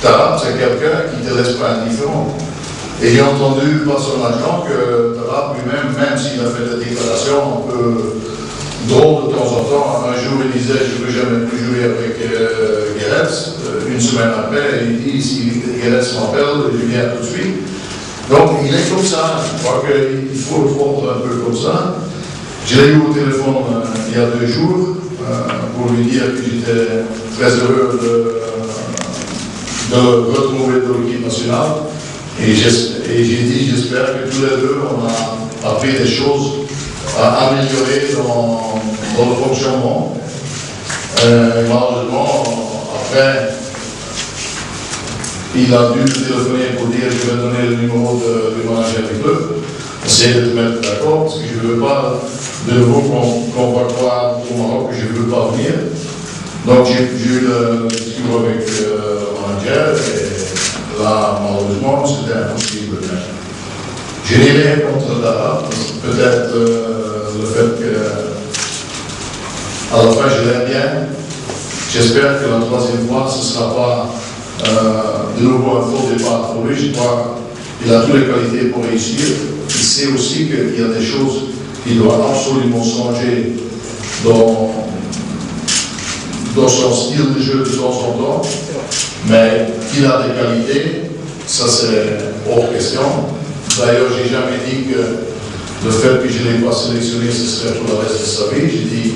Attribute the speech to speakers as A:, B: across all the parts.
A: Tarap, c'est quelqu'un qui ne te laisse pas indifférent. Et j'ai entendu par son agent que Tarap lui-même, même s'il a fait des déclarations un peu drôles de temps en temps, un jour il disait je ne veux jamais plus jouer avec Guéretz. Une semaine après, il dit si Guéretz m'appelle, je viens tout de suite. Donc il est comme ça. Je crois qu'il faut le prendre un peu comme ça. Je l'ai eu au téléphone il y a 2 jours pour lui dire que j'étais très heureux de retrouver de l'équipe nationale. Et j'ai dit, j'espère que tous les deux, on a appris des choses à améliorer dans le fonctionnement. Malheureusement, après, il a dû me téléphoner pour dire je vais donner le numéro du manager du club. Essayer de te mettre d'accord, parce que je ne veux pas de nouveau qu'on va croire au Maroc que je ne veux pas venir. Donc j'ai eu le discours avec le manager et là, malheureusement, c'était impossible. Je n'ai rien contre Tarap, peut-être le fait que à la fin je l'aime bien. J'espère que la 3e fois ce ne sera pas de nouveau un faux départ pour lui. Je crois qu'il a toutes les qualités pour réussir. Il sait aussi qu'il y a des choses qu'il doit absolument changer dans son style de jeu de temps en temps, mais qu'il a des qualités, ça c'est hors question. D'ailleurs, j'ai jamais dit que le fait que je ne l'ai pas sélectionné, ce serait pour le reste de sa vie. J'ai dit,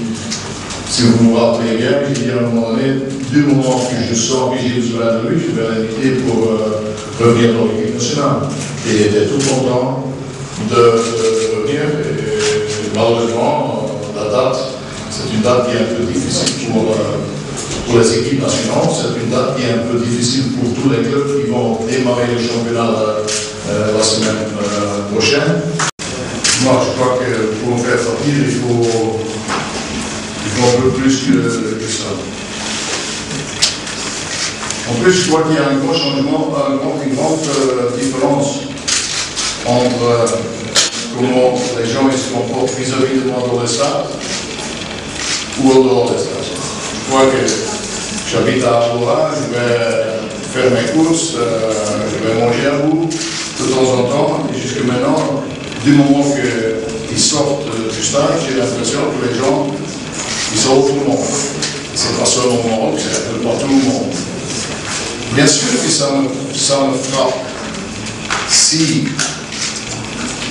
A: si vous vous rappelez bien, j'ai dit à un moment donné, du moment que je sens que j'ai besoin de lui, je vais l'inviter pour revenir dans l'équipe nationale. Et il était tout content de revenir. Et malheureusement, la date, c'est une date qui est un peu difficile pour les équipes nationales. C'est une date qui est un peu difficile pour tous les clubs qui vont démarrer le championnat la semaine prochaine. Moi, je crois que pour me faire sortir, il faut un peu plus que ça. En plus, je crois qu'il y a un gros changement, une grande différence entre comment les gens se comportent vis-à-vis de moi dans le stade ou au dehors des stades. Je crois que j'habite à Aurora, je vais faire mes courses, je vais manger à bout de temps en temps, et jusque maintenant, du moment qu'ils sortent du stade, j'ai l'impression que les gens, ils sont tout le monde. C'est pas seulement au Maroc, c'est un peu partout au monde. Bien sûr que ça me frappe si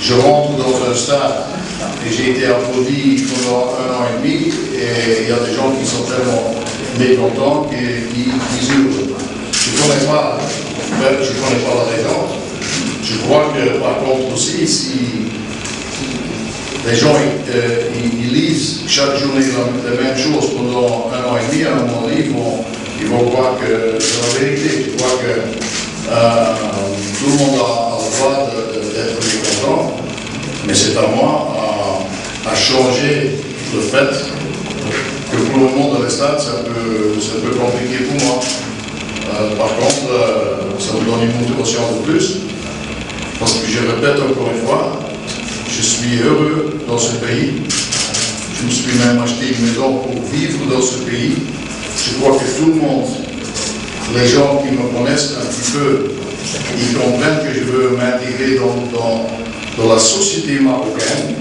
A: je rentre dans un stade et j'ai été applaudi pendant 1 an et demi et il y a des gens qui sont tellement mécontents qui hurlent. Je ne connais pas la raison. Je crois que par contre aussi, si les gens ils lisent chaque journée la même chose pendant 1 an et demi, à un moment donné, ils vont croire que c'est la vérité. Je crois que tout le monde a le droit d'être mécontent, mais c'est à moi à changer le fait que pour le monde dans les stades, c'est un peu compliqué pour moi. Par contre, ça me donne une motivation de plus, parce que je répète encore une fois, je suis heureux dans ce pays. Je me suis même acheté une maison pour vivre dans ce pays. Je crois que tout le monde, les gens qui me connaissent un petit peu, ils comprennent que je veux m'intégrer dans la société marocaine.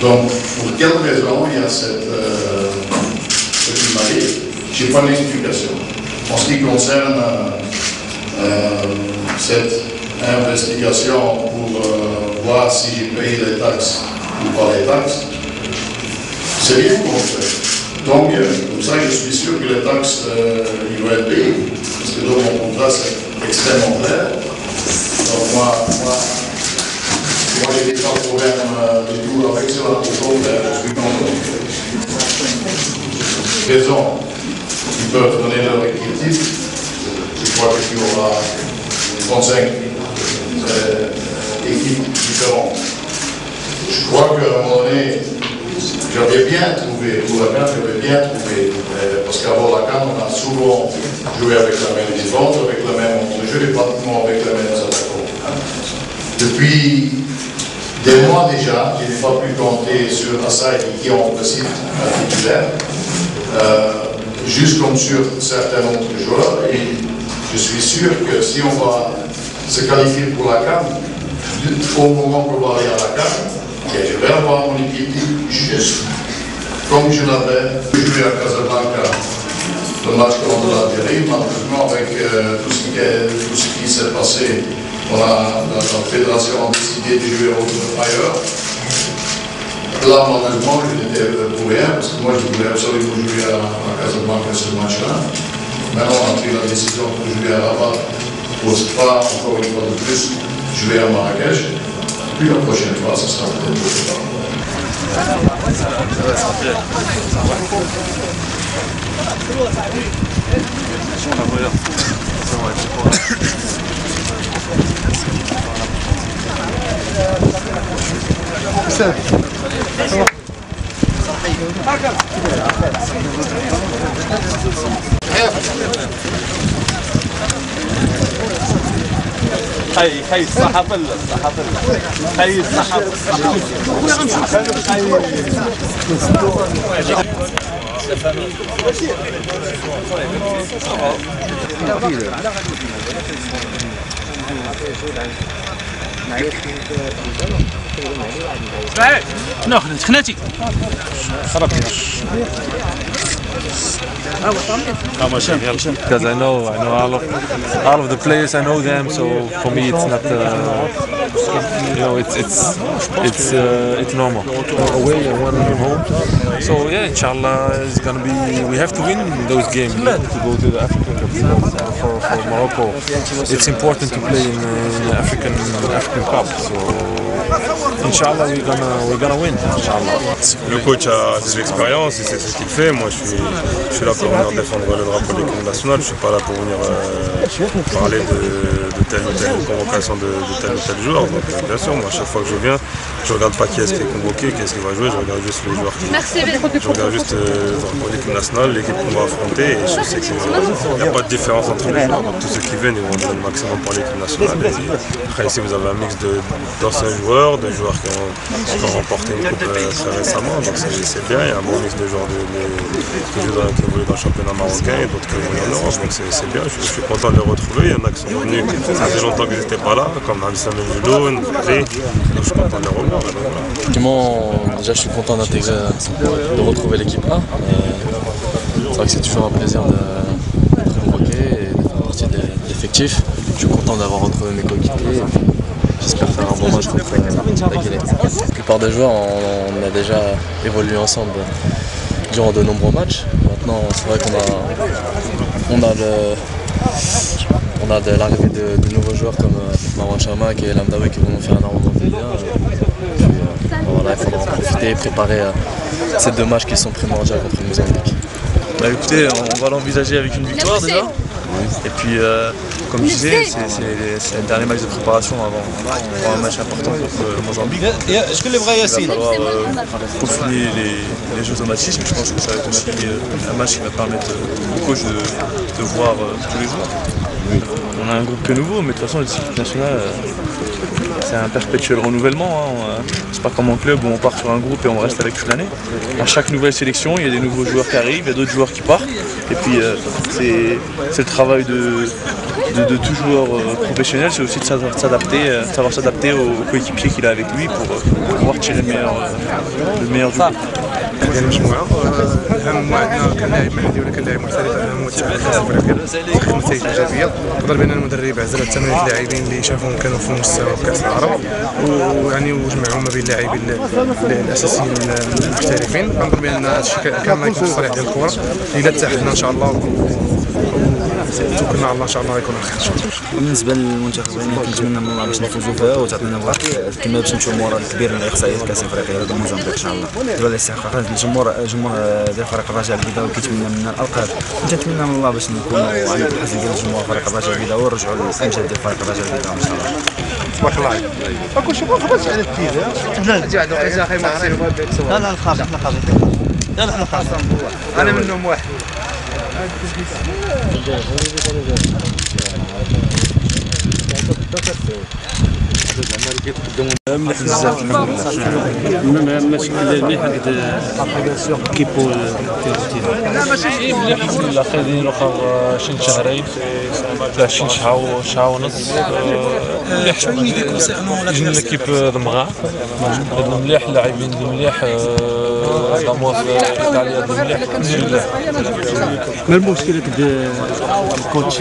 A: Donc, pour quelle raison il y a ce qui m'arrive, je n'ai pas d'explication. En ce qui concerne cette investigation pour voir si j'ai payé les taxes ou pas les taxes, c'est bien qu'on fait. Tant mieux. Comme ça, je suis sûr que les taxes, ils vont être payées. Parce que dans mon contrat, c'est extrêmement clair. Donc moi j'ai pas de problème du tout avec cela. Au contraire, je suis content. Raison, ils peuvent donner leur équipe. Je crois qu'il y aura 35 équipes différentes. Je crois qu'à un moment donné, j'avais bien trouvé, pour la CAN, j'avais bien trouvé, parce qu'avant la CAN, on a souvent joué avec la même défense, avec la même entre-jeu et pratiquement avec les mêmes attaquants. Depuis des mois déjà, je n'ai pas pu compter sur Assaï qui est en principe un titulaire, juste comme sur certains autres joueurs. Et Je suis sûr que si on va se qualifier pour la CAN, au moment qu'on va aller à la CAN, je vais avoir mon équipe juste comme je l'avais joué à Casablanca, le match contre l'Algérie. Malheureusement, avec tout ce qui s'est passé, la fédération a décidé de jouer ailleurs. Là, malheureusement, je n'étais pour rien, parce que moi, je voulais absolument jouer à Casablanca ce match-là. Maintenant, on a pris la décision pour jouer à Rabat, pour pas encore une fois de plus jouer à Marrakech. Puis la prochaine fois, ce sera peut-être autre part.
B: خي الصحافة خي الصحافة
C: ناخذ خناتي
D: Because I know all of the players. I know them, so for me it's not it's normal. Away and one from home. So yeah, inshallah, it's gonna be. We have to win those games to go to the African Cup. For Morocco, it's important to play in the African Cup. So inshallah, we're gonna win. Inshallah.
E: Le coach a des expériences et c'est ce qu'il fait. Moi, je suis là pour venir défendre le drapeau de l'équipe nationale. Je suis pas là pour venir parler de telle ou telle convocation de tel ou tel joueur. Donc, bien sûr, moi, à chaque fois que je viens, je regarde pas qui est-ce qui est convoqué, qui est-ce qui va jouer. Je regarde juste les joueurs qui. Je regarde juste le drapeau de l'équipe nationale, l'équipe qu'on va affronter. Et je sais qu'il n'y a pas de différence entre les joueurs. Donc, tous ceux qui viennent, ils vont donner le maximum pour l'équipe nationale. Et après, ici, vous avez un mix d'anciens joueurs, de joueurs qui ont remporté une coupe très récemment. Donc, c'est bien. Il y a un bon mix de joueurs qui évoluent dans le championnat marocain et d'autres qui évoluent en Europe. Donc, c'est bien. Je suis content de les retrouver. Il y en a qui sont venus, ça fait longtemps qu'ils n'étaient pas là, comme Abdeslam Eljuloun, Mbappé. Donc, je suis content de les revoir.
F: Effectivement, déjà je suis content d'intégrer, de retrouver l'équipe A. C'est vrai que c'est toujours un plaisir d'être convoqué et de faire partie de l'effectif. Je suis content d'avoir retrouvé mes coéquipiers. J'espère faire un bon match contre la Guinée. La plupart des joueurs, on a déjà évolué ensemble durant de nombreux matchs. Maintenant, c'est vrai qu'on a l'arrivée de nouveaux joueurs comme Marwan Chamakh et Lamdaoui qui vont nous faire énormément plaisir. Voilà, il faudra en profiter et préparer ces deux matchs qui sont primordiaux contre le Mozambique.
G: Bah écoutez, on va l'envisager avec une victoire déjà. Et puis, comme je disais, c'est le dernier match de préparation avant un match important contre le Mozambique. Il va falloir peaufiner les jeux automatismes. Je pense que ça va être aussi un match qui va permettre au coach de voir tous les joueurs. On a un groupe que nouveau, mais de toute façon, l'équipe nationale, c'est un perpétuel renouvellement. C'est pas comme en club où on part sur un groupe et on reste avec toute l'année. À chaque nouvelle sélection, il y a des nouveaux joueurs qui arrivent, il y a d'autres joueurs qui partent. Et puis, c'est le travail de tout joueur professionnel, c'est aussi de savoir s'adapter aux coéquipiers qu'il a avec lui pour pouvoir tirer le meilleur du groupe.
H: ديال المجموعه اهم عندنا كان لاعب محلي ولا كان لاعب محترف على مستوى كاس افريقيا تحقيق نتائج ايجابيه. نقدر بان المدرب عزل 8 لاعبين اللي شافهم كانوا في مستوى كاس العرب ويعني وجمعهم ما بين اللاعبين الاساسيين المحترفين. نقدر بان هذا الشيء كان ما يكون صريح ديال الكره الا اتحدنا ان شاء الله توكلنا على الله ان شاء الله غيكون الخير.
I: بالنسبه للمنتخبين كنتمنى من الله باش نفوزوا فيها وتعطينا الوقت كما باش نمشيو مورا الكبير من الاقصائيات كاس افريقيا ضد الموزمبيق ان شاء الله. دابا الاستحقاقات الجمهور ديال فريق الرجاء البيضاوي كيتمنى منا الالقاب. كنتمنى من الله باش نكونوا عند الحظ ديال جمهور فريق الرجاء البيضاوي ونرجعوا للامجاد ديال فريق الرجاء البيضاوي ان شاء الله.
H: تبارك الله عليك. اكو شي خبرت على التيزا. لا لا الخابط احنا خابطين. لا لا احنا خابطين. انا منهم واحد.
I: كيتقدموا
D: مليح بزاف الحمد
C: لله. ماشي مليح كيبو
D: ماشي مليح الحمد لله. خايدين واخا شي شهرين ولا شي شهر ونص. مليح جينا ليكيب دمغا مليح، اللاعبين مليح، داموس ايطاليا مليح الحمد لله.
C: ما المشكله الكوتش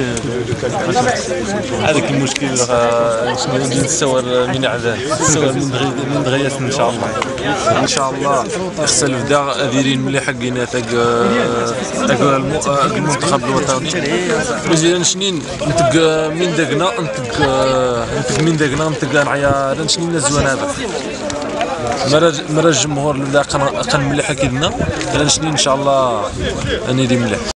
D: هذاك المشكل شنو نستوى من عذاب نستوى من دغيا ان شاء الله.
I: ان شاء الله
D: خصنا نبدا دايرين مليح حقنا تاع المنتخب الوطني. مزيان شنين نتق من دقنا نتق من دقنا نتق نعيا شنين زوين هذا مرا الجمهور لا قن مليح كيدنا شنين ان شاء الله اني دي مليح.